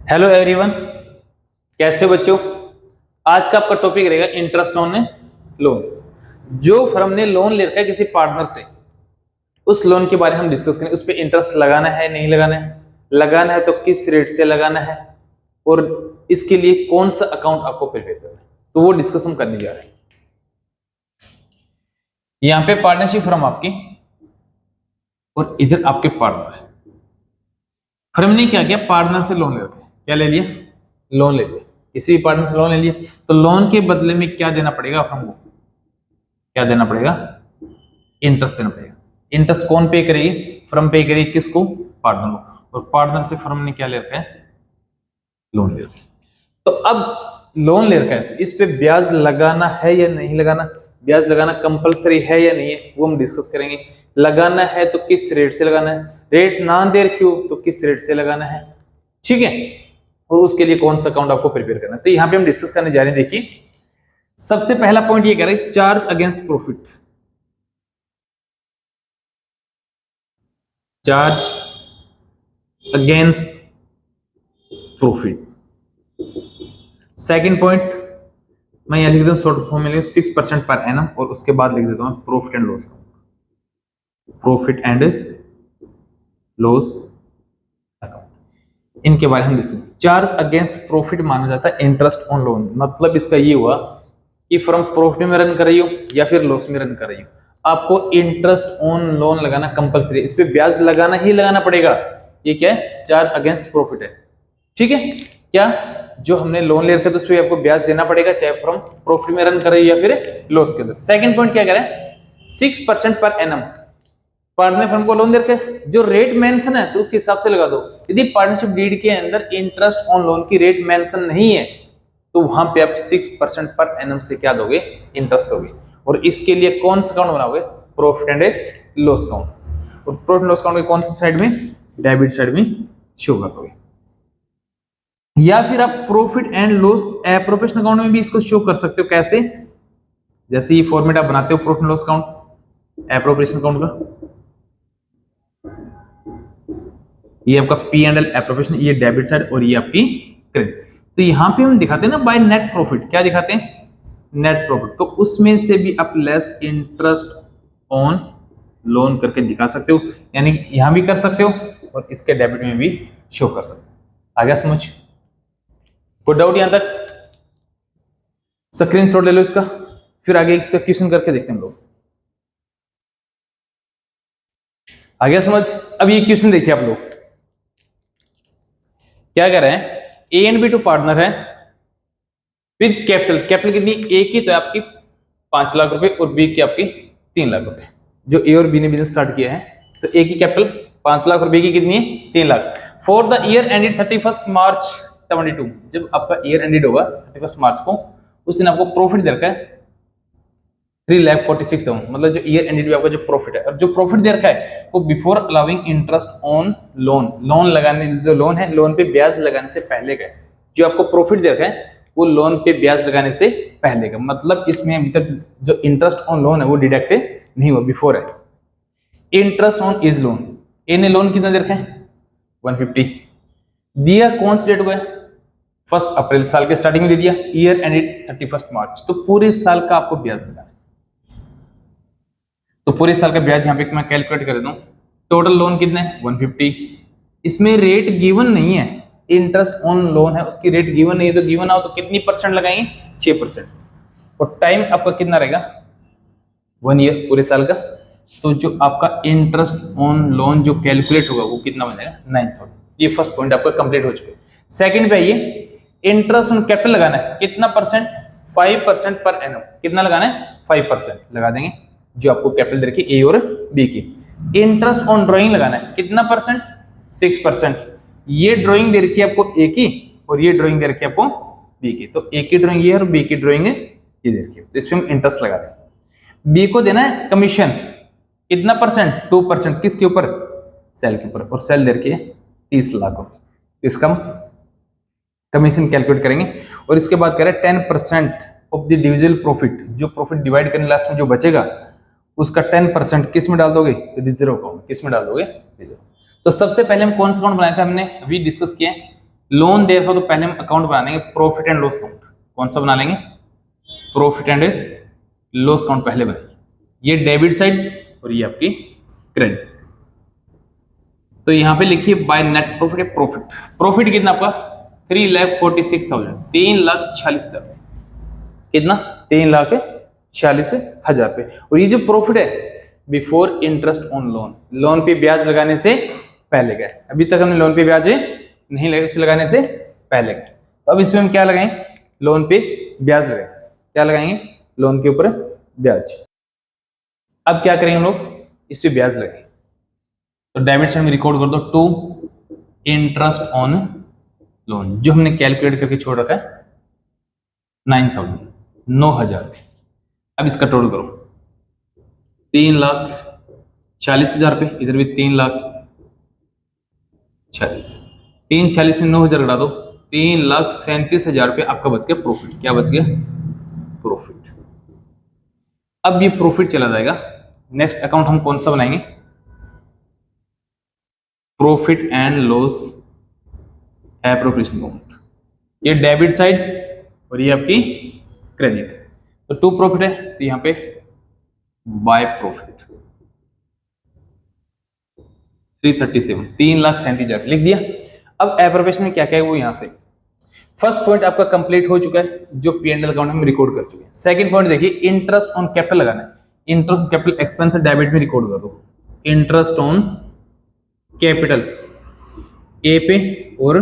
Hello everyone, कैसे हो बच्चों। आज का आपका टॉपिक रहेगा इंटरेस्ट ऑन लोन। जो फर्म ने लोन ले रखा है किसी पार्टनर से, उस लोन के बारे में हम डिस्कस करेंगे। उस पर इंटरेस्ट लगाना है नहीं लगाना है, लगाना है तो किस रेट से लगाना है, और इसके लिए कौन सा अकाउंट आपको प्रिपेयर करना है, तो वो डिस्कस हम करने जा रहे हैं। यहाँ पे पार्टनरशिप फर्म आपकी और इधर आपके पार्टनर है। फर्म ने क्या किया, पार्टनर से लोन ले रखा है। क्या ले लिया? लोन ले लिया। किसी भी पार्टनर से लोन ले लिया तो लोन के बदले में क्या देना पड़ेगा फर्म को? क्या देना पड़ेगा? इंटरेस्ट देना पड़ेगा। इंटरेस्ट कौन पे करेगी? फर्म पे करेगी। किसको? पार्टनर को। और पार्टनर से फर्म ने क्या ले रखा है? लोन ले रखा है। तो अब लोन ले रखा है तो इस पे ब्याज लगाना है या नहीं लगाना, ब्याज लगाना कंपलसरी है या नहीं है, वो हम डिस्कस करेंगे। लगाना है तो किस रेट से लगाना है, रेट ना दे रखी हो तो किस रेट से लगाना है, ठीक है। और उसके लिए कौन सा अकाउंट आपको प्रिपेयर करना है, तो यहां पे हम डिस्कस करने जा रहे हैं। देखिए, सबसे पहला पॉइंट ये कह रहे हैं, charge against profit. Charge against profit. Second point मैं यहां लिख देता हूं शॉर्ट फॉर्म में 6% पर एनम, और उसके बाद लिख देता हूं profit and loss account. Profit and loss account, इनके बारे में डिस्कस। चार्ज अगेंस्ट प्रॉफिट माना जाता है इंटरेस्ट ऑन लोन। मतलब इसका ये हुआ कि फर्म प्रॉफिट में रन कर रही हो या फिर लॉस में रन कर रही हो, आपको इंटरेस्ट ऑन लोन लगाना कंपलसरी है। इस पे ब्याज लगाना ही लगाना पड़ेगा। ये क्या है? चार्ज अगेंस्ट प्रॉफिट है, ठीक है। क्या जो हमने लोन ले रखा है तो उस पर आपको ब्याज देना पड़ेगा, चाहे फर्म प्रॉफिट में रन कर रही हो या फिर लॉस के अंदर। सेकंड पॉइंट क्या करें, 6% पर एनम। पार्टनर फर्म को लोन दे रखे, जो रेट मेंशन है तो उसके हिसाब से लगा दो। यदि पार्टनरशिप डीड के अंदर इंटरेस्ट ऑन लोन की रेट मेंशन नहीं है तो वहां पे आप 6% पर एनम से क्या दोगे? इंटरेस्ट दोगे। और इसके लिए कौन सा अकाउंट बनाओगे? Profit and loss account. और प्रॉफिट लॉस अकाउंट कौन सी साइड में? डेबिट साइड में शो कर दोगे। या फिर आप profit and loss appropriation account में भी इसको शो कर सकते हो। कैसे? जैसे ये फॉर्मेट आप बनाते हो profit loss account appropriation account का, ये आपका पी एंड एल एप्रोप्रिएशन, ये डेबिट साइड, और ये आपकी क्रेडिट। तो यहां पे हम दिखाते हैं ना बाय नेट प्रॉफिट। क्या दिखाते हैं? Net profit. तो उसमें से भी आप लेस इंटरेस्ट ऑन लोन करके दिखा सकते हो, यानी यहां भी कर सकते हो और इसके डेबिट में भी शो कर सकते हो। आ गया समझ? कोई डाउट यहां तक? स्क्रीनशॉट ले लो इसका, फिर आगे इसका क्वेश्चन करके देखते हैं हम लोग। आ गया समझ? अब ये क्वेश्चन देखिए आप लोग क्या कर रहे हैं। A and B two partner है विद कैपिटल। कैपिटल कितनी? ए की तो आपकी 5 लाख रुपए और बी की आपकी 3 लाख रुपए। जो ए और बी ने बिजनेस स्टार्ट किया है तो ए की कैपिटल 5 लाख और बी की कितनी है? 3 lakh. For the year ended 31 मार्च 22, जब आपका ईयर एंडेड होगा 31 मार्च को, उस दिन आपको प्रॉफिट दे रखा है 3,46,000। मतलब जो ईयर एंडेड में आपका जो प्रॉफिट है, और जो प्रॉफिट दे रखा है वो before allowing interest on loan. Loan लगाने, जो लोन है, लोन पे ब्याज लगाने से पहले का। जो आपको प्रॉफिट दे रखा है वो लोन पे ब्याज लगाने से पहले का। मतलब इसमें अभी तक जो इंटरेस्ट ऑन लोन है वो डिडक्ट नहीं हुआ, बिफोर है। Interest on is loan. A ने लोन कितना दे रखा है? 150 दिया। कौन सी डेट को है? 1 अप्रैल, साल के स्टार्टिंग में दे दिया। ईयर एंडेड 31 मार्च, तो पूरे साल का आपको ब्याज देना है। तो पूरे साल का ब्याज यहाँ पे मैं कैलकुलेट कर देता हूँ। टोटल लोन कितने? 150। इसमें रेट गिवन नहीं है, इंटरेस्ट ऑन लोन है उसकी रेट गिवन नहीं है। तो गिवन आओ तो कितनी परसेंट लगाएंगे? 6%। और टाइम आपका कितना रहेगा? 1 ईयर, पूरे साल का। तो जो आपका इंटरेस्ट ऑन लोन जो कैलकुलेट होगा वो कितना बन जाएगा? 9,000। ये फर्स्ट पॉइंट आपका कंप्लीट हो चुका है। सेकंड पे आइए, इंटरेस्ट ऑन कैपिटल लगाना है। कितना परसेंट? 5% per annum. कितना लगाना है? 5% लगा देंगे, जो आपको कैपिटल दे रखी ए और बी की। इंटरेस्ट ऑन ड्राइंग लगाना है। कितना परसेंट? 6%। ये ड्राइंग दे रखी है आपको ए की और ये ड्राइंग दे रखी है आपको बी की। तो ए की ड्राइंग ये और बी की ड्राइंग ये दे रखी है, तो इस पर हम इंटरेस्ट लगा दें। बी को देना है कमीशन। कितना परसेंट? 2%। किसके ऊपर? सेल के ऊपर। और सेल दे रखी है 30 लाख रुपए। तो इसका हम कमीशन कैलकुलेट करेंगे। और इसके बाद कह रहे हैं 10% ऑफ द डिविजिबल प्रॉफिट। जो प्रॉफिट डिवाइड करने लास्ट में जो बचेगा उसका 10% किस में डाल दोगे? Reserve account. किस में डाल दोगे? रिजर्व। तो सबसे पहले हम कौन सा अकाउंट बनाया था? हमने अभी डिस्कस किया है लोन दे रखा हो तो पहले हम अकाउंट बना लेंगे प्रॉफिट एंड लॉस अकाउंट। कौन सा बना लेंगे? प्रॉफिट एंड लॉस अकाउंट पहले बनाएंगे। ये डेबिट साइड और ये आपकी क्रेडिट। तो यहां पे लिखिए बाय नेट प्रॉफिट या प्रॉफिट। प्रॉफिट कितना आपका? 3,46,000, 3,46,000। कितना? 3,46,000 रुपए। और ये जो प्रॉफिट है before interest on loan, loan पे ब्याज लगाने से पहले का है। अभी तक हमने लोन पे ब्याज नहीं लगे, उसे लगाने से पहले का। तो अब इसमें हम क्या लगाएंगे? लोन पे ब्याज लगाएंगे। क्या लगाएंगे? लोन के ऊपर ब्याज। अब क्या करेंगे हम लोग? इस पे ब्याज लगाएंगे। तो डेबिट साइड में रिकॉर्ड कर दो टू इंटरेस्ट ऑन लोन, जो हमने कैलकुलेट करके छोड़ रखा है 9,000, 9,000। अब इसका टोटल करो 3,40,000 रुपये, इधर भी 3,40,000, 3,40 में 9,000 घटा दो, 3,37,000 रुपये आपका बच गया प्रॉफिट। क्या बच गया? प्रॉफिट। अब ये प्रॉफिट चला जाएगा। नेक्स्ट अकाउंट हम कौन सा बनाएंगे? Profit and loss appropriation account. ये डेबिट साइड और ये आपकी क्रेडिट। तो टू प्रॉफिट है तो यहां पे बाय प्रॉफिट 337, 3,37,000 लिख दिया। अब एप्रोप्रिएशन में क्या क्या है वो यहां से। फर्स्ट पॉइंट आपका कंप्लीट हो चुका है, जो P&L अकाउंट हम रिकॉर्ड कर चुके हैं। सेकंड पॉइंट देखिए, इंटरेस्ट ऑन कैपिटल लगाना है। Interest on capital expense debit में रिकॉर्ड कर दो। इंटरेस्ट ऑन कैपिटल ए पे और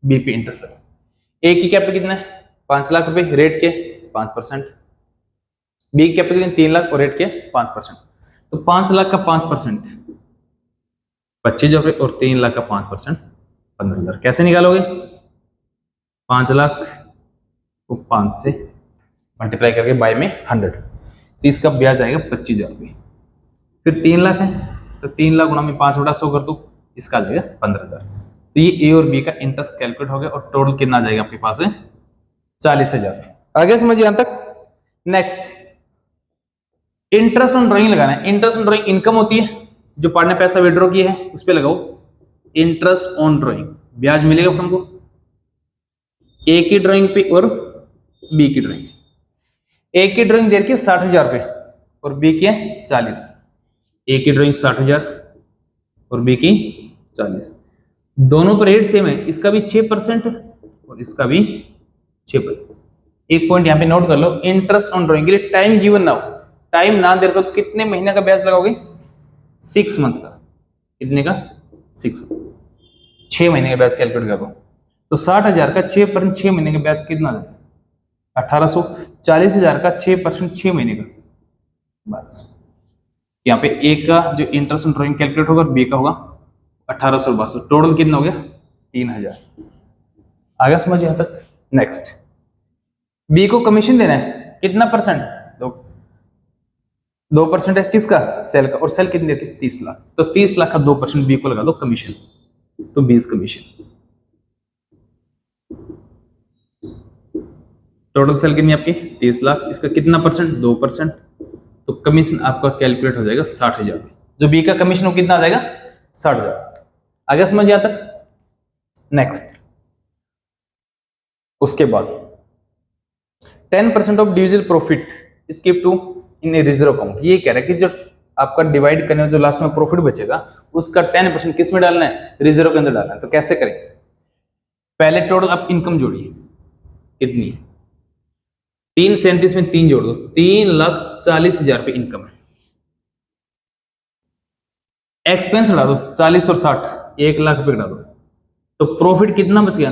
बी पे इंटरेस्ट लगा। ए की कैपिटल कितना है? 5 लाख रुपए, रेट के 5%। बी की कैपिटल कितनी? 3 लाख और रेट के 5%। तो 5 लाख का 5% 25,000 रुपये और 3 लाख का 5% 15,000। कैसे निकालोगे? 5 लाख को 5 से मल्टीप्लाई करके बाय में 100, तो इसका ब्याज आएगा 25,000 रुपये। फिर 3 लाख है तो 3 लाख गुणा में 5/100 कर दो, इसका आ जाएगा 15,000। तो ये ए और बी का इंटरेस्ट कैलकुलेट हो गया और टोटल कितना आ जाएगा आपके पास है? 40,000। आगे समझिए यहां तक। नेक्स्ट इंटरेस्ट ऑन ड्राइंग लगाना है। इंटरेस्ट ऑन ड्राइंग इनकम होती है, जो पार्ट ने पैसा विड्रॉ किया है उस पर लगाओ इंटरेस्ट ऑन ड्राइंग, ब्याज मिलेगा हमको ए की ड्राइंग पे और बी की ड्राइंग। ए की ड्राइंग दे रखी है 60,000 रुपये और बी की है 40। ए की ड्राइंग 60,000 और बी की 40। दोनों पर रेट सेम है, इसका भी 6% और इसका भी 6%। एक पॉइंट यहां पे नोट कर लो, इंटरेस्ट ऑन ड्राइंग के लिए टाइम गिवन ना हो। टाइम ना दे रखो तो कितने महीने का ब्याज लगाओगे? 6 मंथ का। कितने का? 6 मंथ। 6 महीने का ब्याज कैलकुलेट कर दो। तो 60,000 का 6% 6 महीने का ब्याज कितना आ जाएगा? 1,800। 40,000 का 6% 6 महीने का 1,200। यहाँ पे ए का जो इंटरेस्ट ऑन ड्राइंग कैलकुलेट होगा, बी का होगा 1,800 और 1,200। टोटल कितना हो गया? 3,000। आगे समझिए यहां तक। नेक्स्ट बी को कमीशन देना है, कितना परसेंट? 2% है किसका? सेल का। और सेल कितनी देती है? 30 लाख। तो 30 लाख का 2% बी को लगा दो कमीशन, तो 20 कमीशन। टोटल सेल कितनी आपकी? 30 लाख। इसका कितना परसेंट? 2%। तो कमीशन आपका कैलकुलेट हो जाएगा 60,000। जो बी का कमीशन हो कितना आ जाएगा? 60,000। आगे समझ यहां तक। नेक्स्ट उसके बाद 10% of divisible profit skip to in reserve account. ये कह रहा है कि जो आपका डिवाइड करने में जो लास्ट में प्रॉफिट बचेगा उसका 10% किस में डालना है? रिजर्व के अंदर डालना है। तो कैसे करेंगे? पहले टोटल आप इनकम जोड़िए, कितनी है? 337 में 3 जोड़ दो, 3,40,000 रुपये इनकम है। एक्सपेंस हटा दो, 40 और 60 1 लाख रुपये घटा दो, तो प्रॉफिट कितना बच गया?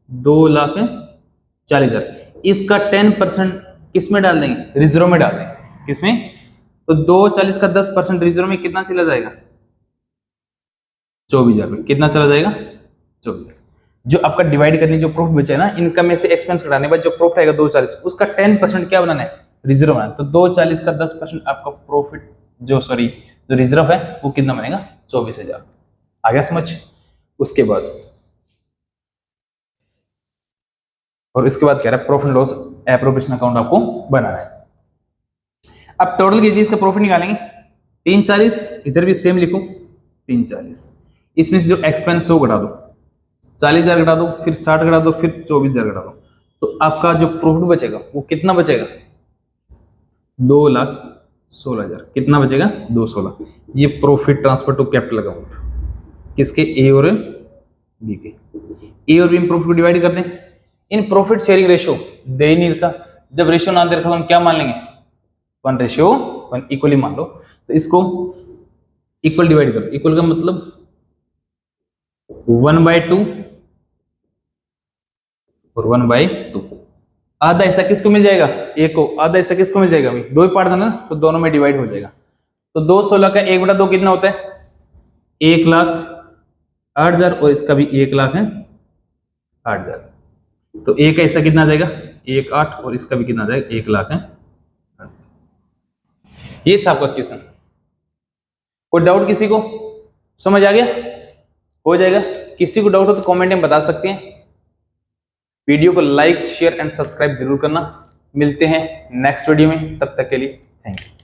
2,40,000। इसका 10% किस में डाल देंगे? रिजर्व में डाल देंगे। किसमें? तो 2,40 का 10% रिजर्व में कितना चला जाएगा? 24,000 रुपये। कितना चला जाएगा? 24,000। जो आपका डिवाइड करने जो प्रॉफिट बचा है ना, इनकम में से एक्सपेंस घटाने के बाद जो प्रॉफिट आएगा 2,40, उसका 10% क्या बनाना है? रिजर्व बनाना है। तो 2,40 का 10% आपका प्रॉफिट जो रिजर्व है वो कितना बनेगा? 24,000। आ गया समझ? उसके बाद और इसके बाद कह रहा है प्रॉफिट लॉस एप्रोप्रिएशन अकाउंट आपको बनाना है। अब टोटल कीजिए, इसका प्रॉफिट निकालेंगे। 3,40, इधर भी सेम लिखो 3,40। इसमें से जो एक्सपेंस 100 घटा दो, 40,000 घटा दो, फिर 60 घटा दो, फिर 24,000 घटा दो, तो आपका जो प्रॉफिट बचेगा वो कितना बचेगा? 2,16,000। कितना बचेगा? 216। ये profit transfer to capital account किसके? ए और बी के। ए और बी में प्रॉफिट को डिवाइड कर दें। इन प्रॉफिट शेयरिंग रेशियो दे ही नहीं रखा, जब रेशियो ना दे रखा तो हम क्या मान लेंगे? 1:1 इक्वली मान लो। तो इसको इक्वल डिवाइड कर, इक्वल का मतलब 1/2 और 1/2। आधा हिस्सा किसको मिल जाएगा? ए को। आधा हिस्सा किसको मिल जाएगा? भाई दो ही पार्ट था ना, तो दोनों में डिवाइड हो जाएगा। तो 216 का 1/2 कितना होता है? 1,08,000 और इसका भी 1,00,000 है 8,000। तो ए का हिस्सा कितना आ जाएगा? 1,08 और इसका भी कितना आ जाएगा? 1,00,000 है। ये था आपका क्वेश्चन। कोई डाउट किसी को? समझ आ गया? हो जाएगा। किसी को डाउट हो तो कमेंट में बता सकते हैं। वीडियो को लाइक शेयर एंड सब्सक्राइब जरूर करना। मिलते हैं नेक्स्ट वीडियो में, तब तक के लिए थैंक यू।